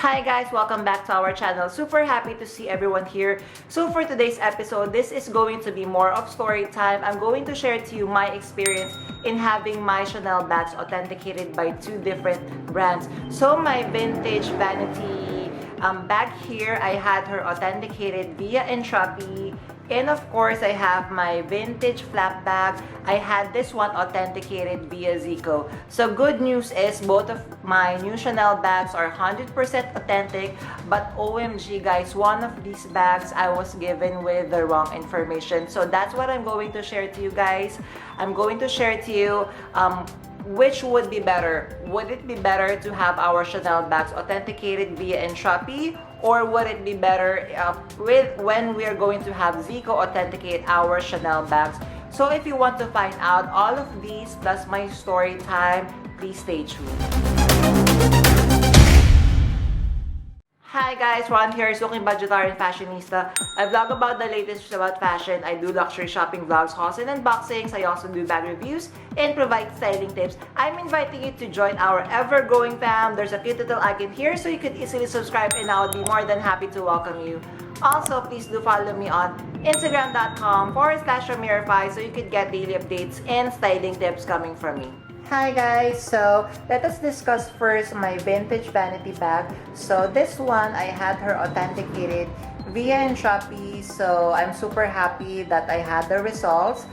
Hi guys, welcome back to our channel. Super happy to see everyone here. So for today's episode, this is going to be more of story time. I'm going to share to you my experience in having my Chanel bags authenticated by two different brands. So my vintage vanity bag here, I had her authenticated via ENTRUPY. And of course, I have my vintage flap bag. I had this one authenticated via Zico. So good news is both of my new Chanel bags are 100% authentic. But OMG guys, one of these bags I was given with the wrong information. So that's what I'm going to share to you guys. I'm going to share to you which would be better. Would it be better to have our Chanel bags authenticated via ENTRUPY, or would it be better when we are going to have Zico authenticate our Chanel bags? So if you want to find out all of these plus my story time, please stay tuned. Hi guys, Ron here, Suking Budgetarian Fashionista. I vlog about the latest about fashion. I do luxury shopping vlogs, hauls and unboxings. I also do bag reviews and provide styling tips. I'm inviting you to join our ever-growing fam. There's a cute little icon here so you could easily subscribe and I would be more than happy to welcome you. Also, please do follow me on Instagram.com/Ramirify so you could get daily updates and styling tips coming from me. Hi guys, so let us discuss first my vintage vanity bag. So this one, I had her authenticated via ENTRUPY, so I'm super happy that I had the results.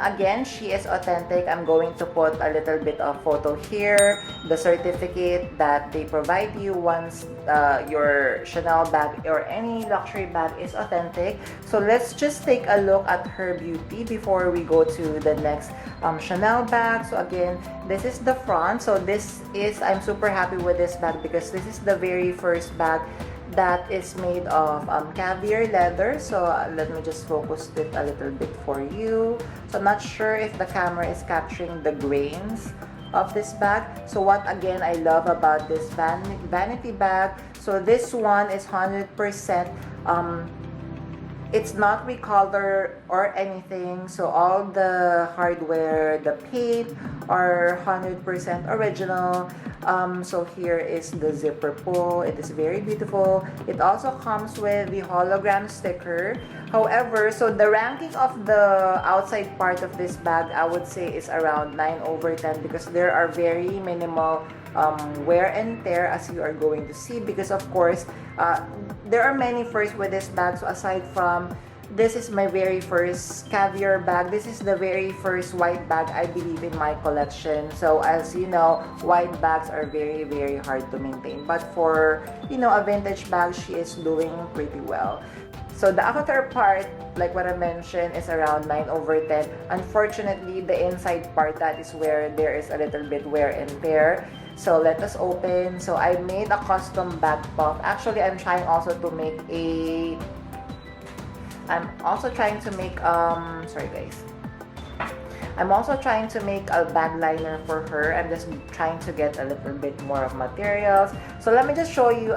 Again, she is authentic. I'm going to put a little bit of photo here, the certificate that they provide you once your Chanel bag or any luxury bag is authentic. So let's just take a look at her beauty before we go to the next Chanel bag. So again, this is the front. So this is, I'm super happy with this bag because this is the very first bag that is made of caviar leather. So let me just focus it a little bit for you. So I'm not sure if the camera is capturing the grains of this bag. So what again I love about this vanity bag, so this one is 100% it's not recolor or anything. So all the hardware, the paint are 100% original. So here is the zipper pull. It is very beautiful. It also comes with the hologram sticker. However, so the ranking of the outside part of this bag, I would say is around 9/10 because there are very minimal wear and tear as you are going to see, because of course there are many firsts with this bag. So aside from this is my very first caviar bag, this is the very first white bag I believe in my collection. So as you know, white bags are very hard to maintain, but for a vintage bag, she is doing pretty well. So the outer part, like what I mentioned, is around 9/10. Unfortunately, the inside part, that is where there is a little bit wear and tear. So let us open. So I made a custom bag puff. Actually, I'm trying also to make sorry guys. I'm also trying to make a bag liner for her. I'm just trying to get a little bit more of materials. So let me just show you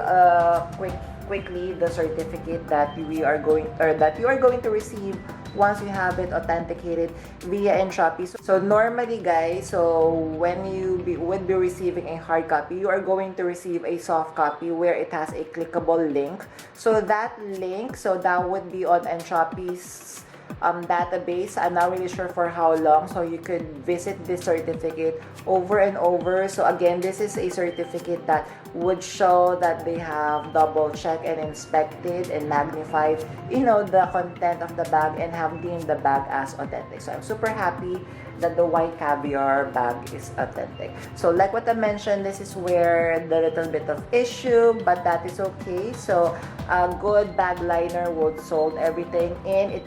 quickly the certificate that you are going to receive once you have it authenticated via ENTRUPY. So normally guys, so when you would be receiving a hard copy, you are going to receive a soft copy where it has a clickable link. So that link, so that would be on ENTRUPY's database. I'm not really sure for how long, so you could visit this certificate over and over. So again, this is a certificate that would show that they have double checked and inspected and magnified the content of the bag and have deemed the bag as authentic. So I'm super happy that the white caviar bag is authentic. So like what I mentioned, this is where the little bit of issue, but that is okay. So a good bag liner would solve everything, and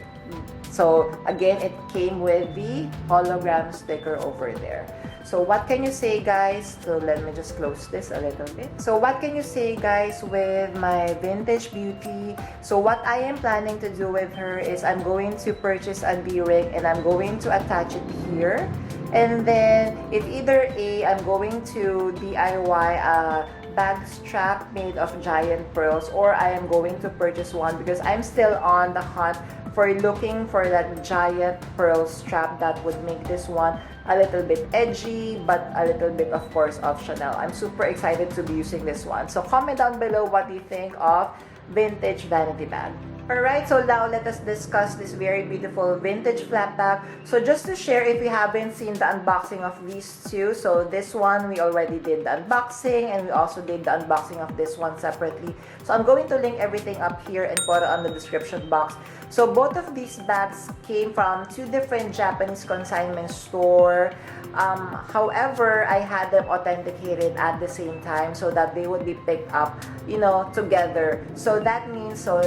so again, it came with the hologram sticker over there. So what can you say guys? So let me just close this a little bit. So what can you say guys with my vintage beauty? So what I am planning to do with her is I'm going to purchase a D-ring and I'm going to attach it here. And then if either I'm going to DIY a bag strap made of giant pearls, or I am going to purchase one because I'm still on the hunt for looking for that giant pearl strap that would make this one a little bit edgy, but a little bit, of course, of Chanel. I'm super excited to be using this one. So comment down below what you think of vintage vanity bag. Alright, so now let us discuss this very beautiful vintage flap bag. So just to share, if you haven't seen the unboxing of these two, so this one we already did the unboxing, and we also did the unboxing of this one separately. So I'm going to link everything up here and put it on the description box. So both of these bags came from two different Japanese consignment store. However, I had them authenticated at the same time so that they would be picked up, you know, together. So that means, so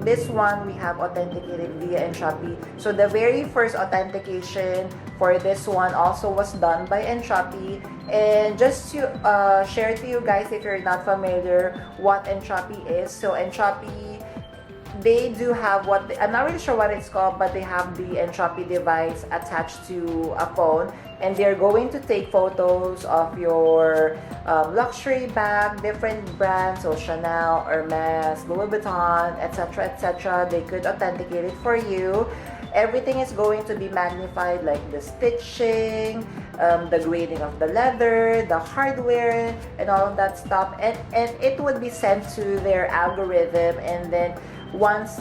this one we have authenticated via Entropy. So the very first authentication for this one also was done by Entropy. And just to share to you guys, if you're not familiar what Entropy is, so Entropy, they do have what I'm not really sure what it's called, but they have the Entropy device attached to a phone, and they're going to take photos of your luxury bag, different brands, so Chanel, Hermes, Louis Vuitton, etc., etc. They could authenticate it for you. Everything is going to be magnified, like the stitching, the grading of the leather, the hardware, and all of that stuff, and it would be sent to their algorithm, and then once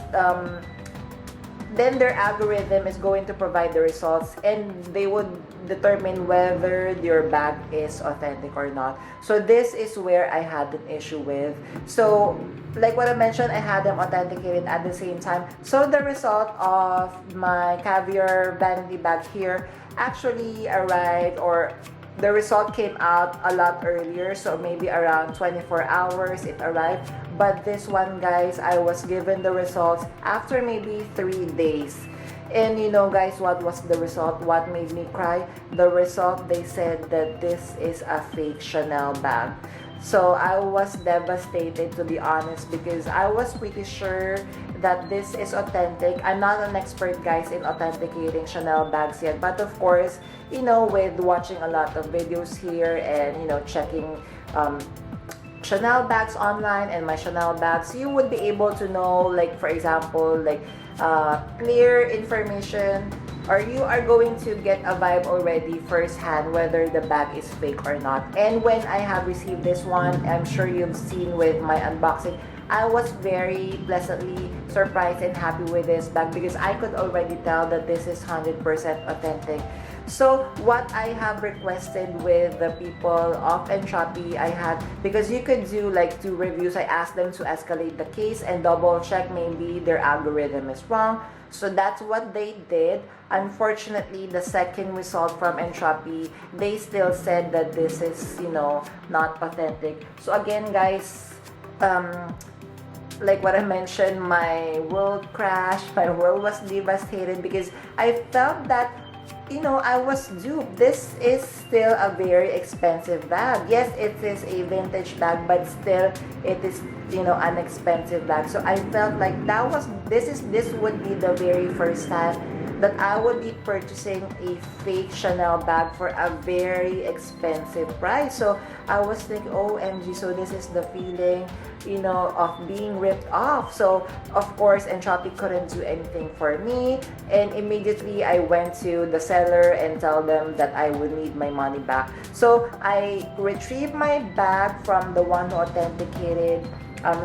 then their algorithm is going to provide the results, and they would determine whether your bag is authentic or not. So this is where I had an issue with. So like what I mentioned, I had them authenticated at the same time. So the result of my caviar vanity bag here actually arrived, or the result came out a lot earlier, so maybe around 24 hours it arrived. But this one, guys, I was given the results after maybe 3 days. And you know, guys, what was the result? What made me cry? The result, they said that this is a fake Chanel bag. So I was devastated, to be honest, because I was pretty sure that this is authentic. I'm not an expert, guys, in authenticating Chanel bags yet, but of course, you know, with watching a lot of videos here and, you know, checking Chanel bags online and my Chanel bags, you would be able to know, like, for example, like clear information, or you are going to get a vibe already firsthand whether the bag is fake or not. And when I have received this one, I'm sure you've seen with my unboxing, I was very pleasantly surprised and happy with this bag because I could already tell that this is 100% authentic. So what I have requested with the people of Entropy, I had, because you could do like 2 reviews, I asked them to escalate the case and double check maybe their algorithm is wrong. So that's what they did. Unfortunately, the second result from Entropy, they still said that this is, you know, not authentic. So again, guys, like what I mentioned, my world crashed, my world was devastated because I felt that, you know, I was duped. This is still a very expensive bag. Yes, it is a vintage bag, but still it is, you know, an expensive bag. So I felt like this would be the very first time that I would be purchasing a fake Chanel bag for a very expensive price. So I was thinking, OMG, so this is the feeling, you know, of being ripped off. So of course, Entropy couldn't do anything for me, and immediately I went to the seller and tell them that I would need my money back. So I retrieved my bag from the one who authenticated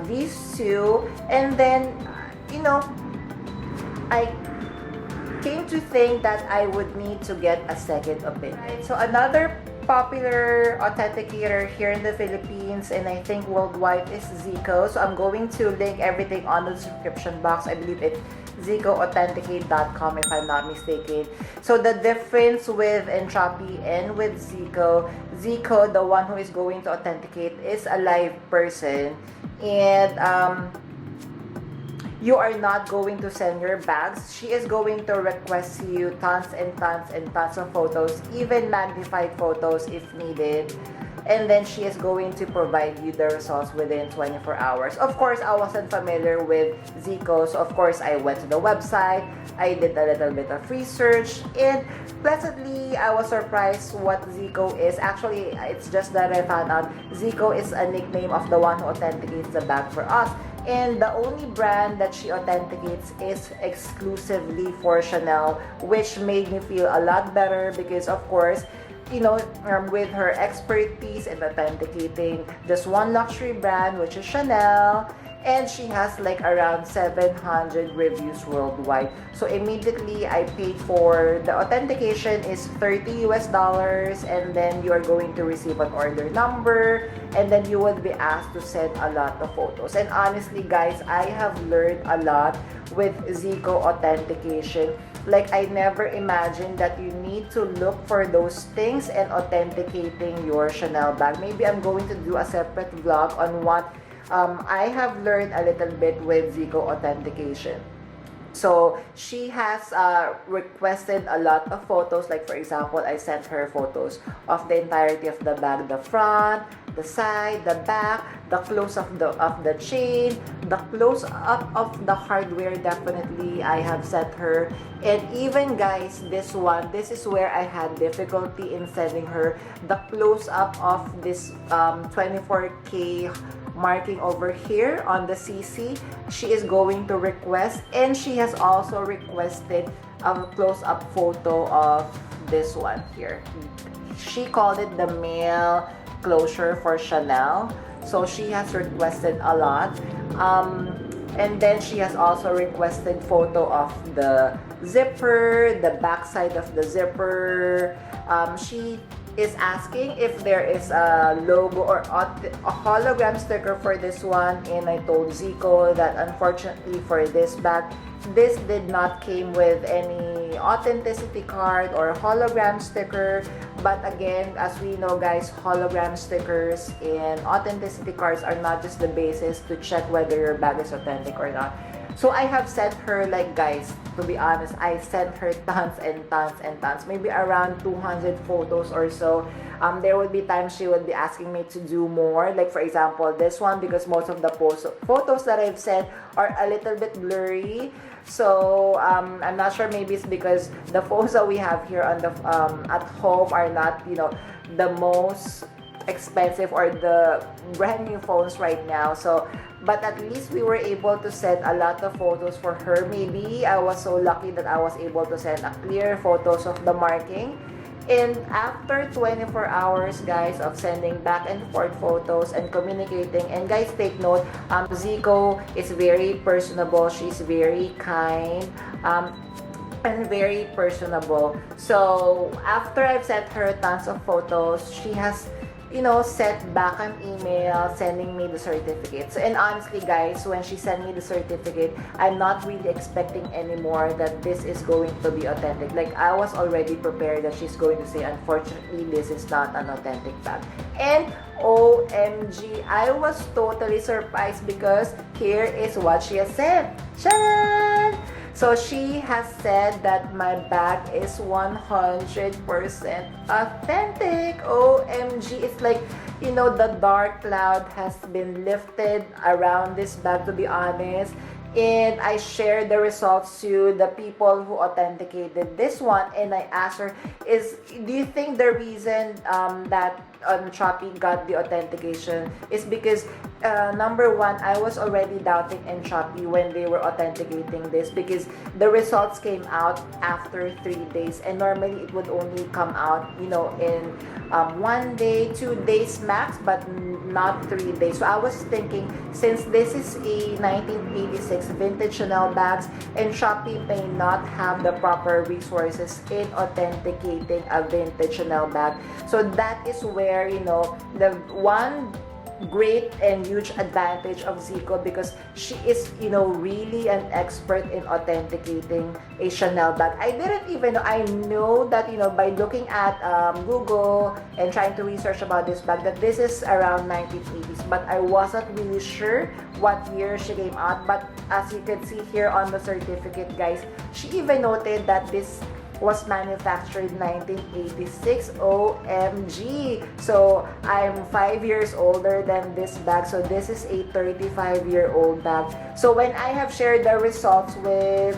these two, and then, you know, I came to think that I would need to get a second opinion. Right, so another popular authenticator here in the Philippines and I think worldwide is ZEKO. So I'm going to link everything on the description box. I believe it's ZEKOauthenticate.com if I'm not mistaken. So the difference with Entropy and with ZEKO, the one who is going to authenticate, is a live person, and you are not going to send your bags. She is going to request you tons and tons and tons of photos, even magnified photos if needed. And then she is going to provide you the results within 24 hours. Of course, I wasn't familiar with ZEKO, so of course I went to the website, I did a little bit of research, and pleasantly I was surprised what ZEKO is. Actually, it's just that I found out ZEKO is a nickname of the one who authenticates the bag for us. and the only brand that she authenticates is exclusively for Chanel, which made me feel a lot better because, of course, with her expertise in authenticating just one luxury brand, which is Chanel, and she has like around 700 reviews worldwide. So immediately I paid for the authentication is $30 and then you are going to receive an order number and then you will be asked to send a lot of photos. And honestly guys, I have learned a lot with Zico authentication. Like, I never imagined that you need to look for those things and authenticating your Chanel bag. Maybe I'm going to do a separate vlog on what I have learned a little bit with Zico authentication. So she has requested a lot of photos. Like for example, I sent her photos of the entirety of the bag, the front, the side, the back, the close of the chain, the close up of the hardware. Definitely I have sent her. And even guys, this is where I had difficulty in sending her the close up of this 24K marking over here on the CC. She is going to request, and she has also requested a close-up photo of this one here. She called it the male closure for Chanel, so she has requested a lot. And then she has also requested photo of the zipper, the back side of the zipper. She is asking if there is a logo or a hologram sticker for this one, and I told Zico that unfortunately for this bag, this did not came with any authenticity card or hologram sticker. But again, as we know guys, hologram stickers and authenticity cards are not just the basis to check whether your bag is authentic or not. So I have sent her, like guys, to be honest, I sent her tons and tons and tons, maybe around 200 photos or so. There would be times she would be asking me to do more, like for example this one, because most of the photos that I've sent are a little bit blurry. So I'm not sure, maybe it's because the photos that we have here on the at home are not, the most expensive or the brand new phones right now. So but at least we were able to send a lot of photos for her. Maybe I was so lucky that I was able to send a clear photos of the marking. And after 24 hours guys of sending back and forth photos and communicating, and guys take note, Zico is very personable, she's very kind, and very personable. So after I've sent her tons of photos, she has sent back an email sending me the certificate. So, and honestly guys, when she sent me the certificate, I'm not really expecting anymore that this is going to be authentic. Like, I was already prepared that she's going to say, unfortunately, this is not an authentic bag. And OMG, I was totally surprised because here is what she has said. Sharon! So she has said that my bag is 100% authentic. OMG, it's like, the dark cloud has been lifted around this bag, to be honest. And I shared the results to the people who authenticated this one, and I asked her, do you think the reason that Shopee got the authentication is because number one, I was already doubting in Shopee when they were authenticating this, because the results came out after 3 days, and normally it would only come out in 1 day, 2 days max, but not 3 days. So I was thinking, since this is a 1986 vintage Chanel bags, and Shopee may not have the proper resources in authenticating a vintage Chanel bag, so that is where the one great and huge advantage of Zico, because she is really an expert in authenticating a Chanel bag. I didn't even know. I know that by looking at Google and trying to research about this bag, that this is around 1980s, but I wasn't really sure what year she came out. But as you can see here on the certificate guys, she even noted that this was manufactured 1986. OMG! So I'm 5 years older than this bag. So this is a 35-year-old bag. So when I have shared the results with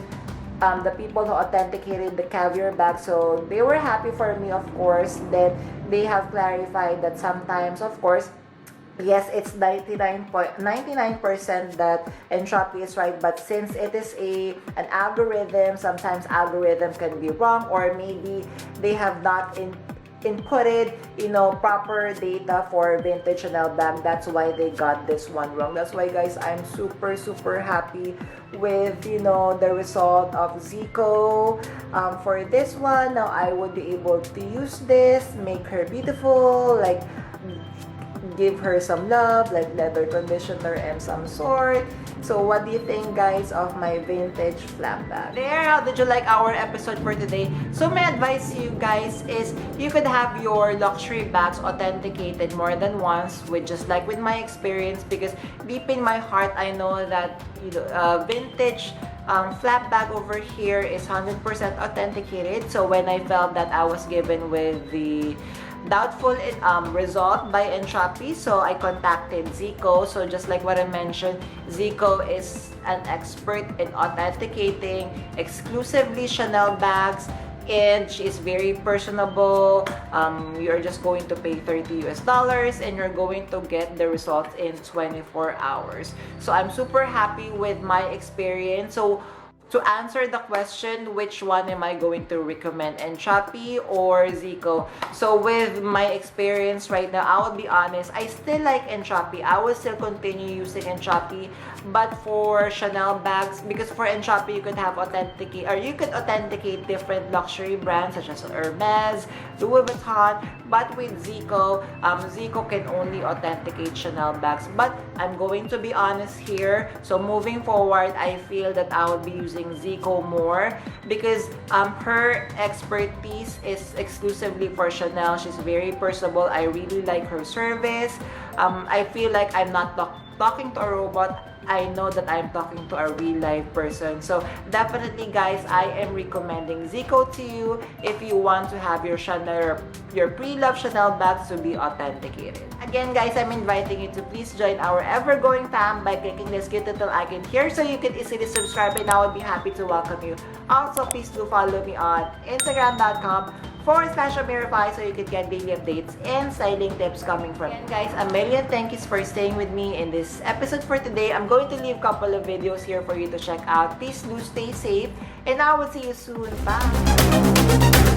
the people who authenticated the caviar bag, so they were happy for me, of course. Then they have clarified that sometimes, of course, Yes, it's 99.99% that Entropy is right, but since it is an algorithm, sometimes algorithm can be wrong, or maybe they have not inputted, proper data for vintage Chanel bag. That's why they got this one wrong. That's why, guys, I'm super happy with, the result of Zico. For this one, now I would be able to use this, make her beautiful, like give her some love, like leather conditioner and some sort. So what do you think, guys, of my vintage flap bag? There, how did you like our episode for today? So my advice to you guys is you could have your luxury bags authenticated more than once, with just like with my experience, because deep in my heart I know that vintage flap bag over here is 100% authenticated. So when I felt that I was given with the doubtful result by Entropy, so I contacted Zico. So just like what I mentioned, Zico is an expert in authenticating exclusively Chanel bags, and she is very personable. You're just going to pay $30 and you're going to get the results in 24 hours. So I'm super happy with my experience. So to answer the question, which one am I going to recommend, Entropy or Zico? So with my experience right now, I will be honest, I still like Entropy. I will still continue using Entropy, but for Chanel bags, because for Entropy you could have authenticate different luxury brands such as Hermes, Louis Vuitton, but with Zico, Zico can only authenticate Chanel bags. But I'm going to be honest here, so moving forward, I feel that I will be using Zico more, because her expertise is exclusively for Chanel. She's very personable. I really like her service. I feel like I'm not talking to a robot. I know that I'm talking to a real life person. So definitely, guys, I am recommending Zico to you if you want to have your Chanel, your pre-loved Chanel bags to be authenticated. Again, guys, I'm inviting you to please join our ever-growing fam by clicking this cute little icon here, so you can easily subscribe, and I will be happy to welcome you. Also, please do follow me on Instagram.com/Amirify, so you can get daily updates and styling tips coming from me. And guys, a million thanks for staying with me in this episode for today. I'm going to leave a couple of videos here for you to check out. Please do stay safe, and I will see you soon. Bye!